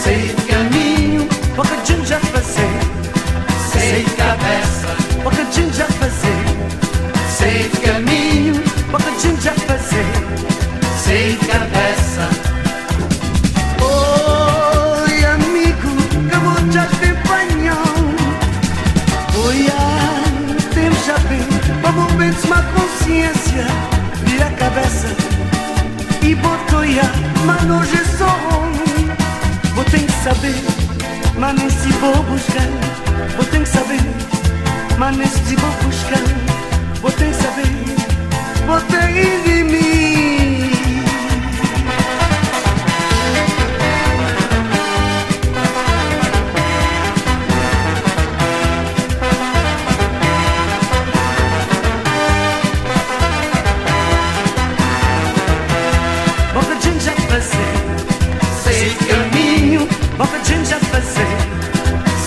sei caminho, bocadinho já fazer, sei cabeça, bocadinho já fazer, sei caminho, bocadinho já fazer, sei cabeça. Oi amigo, que eu vou já te apanhar. Oi, temos já bem, vamos bem de uma consciência, vira a cabeça e botou ya, mas hoje é só vou ter que saber, mas nem se vou buscar. Vou ter que saber, mas nem se vou buscar. Vou ter que saber, vou ter de mim. Bocadinho já fazer, sei caminho, bocadinho já fazer,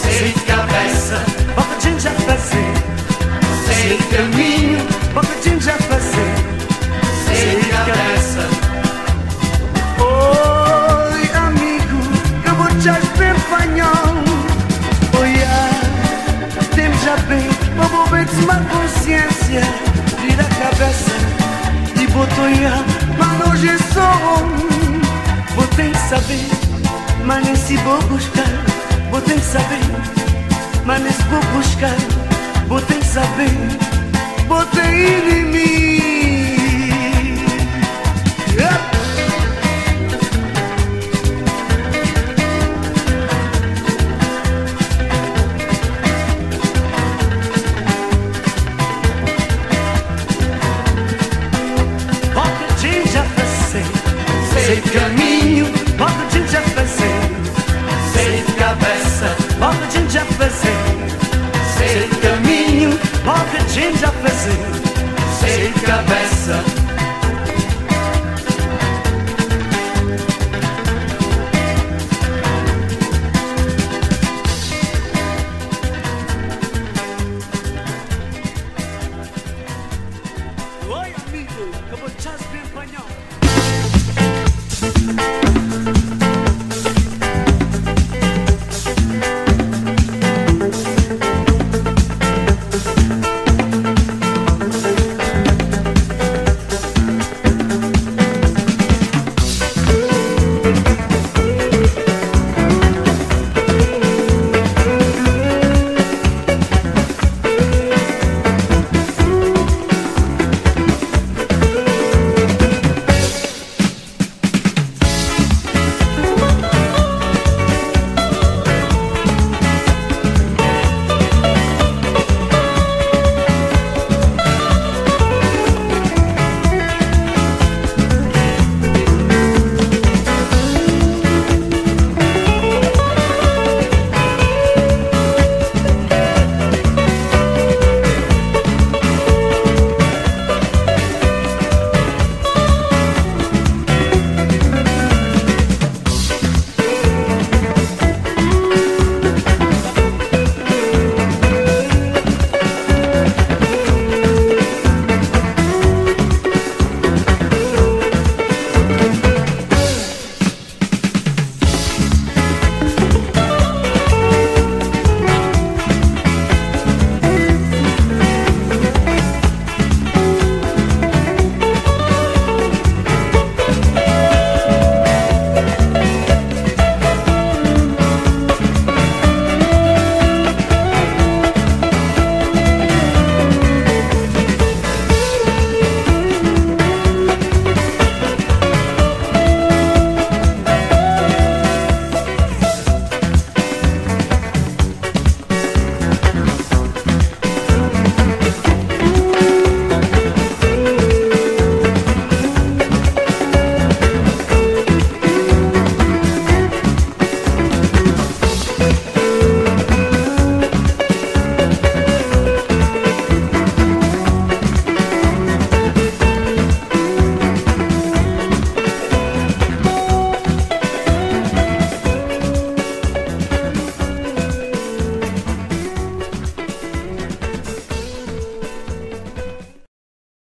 Sei cabeça, bocadinho já fazer, sei caminho, bocadinho já fazer, sei cabeça. Oi amigo, que eu vou te acompanhar. Oi, temos já bem, vamos bem de uma consciência, vira a cabeça e botou ya, mas hoje é só vou ter que saber, mas nem se vou buscar. Vou ter que saber, mas nem se vou buscar. Vou ter que saber, vou ter de mim. Bocadinho já fazer, sei caminho, bocadinho já fazer, Sei cabeça, bocadinho já fazer, sei caminho, bocadinho já fazer, sei cabeça.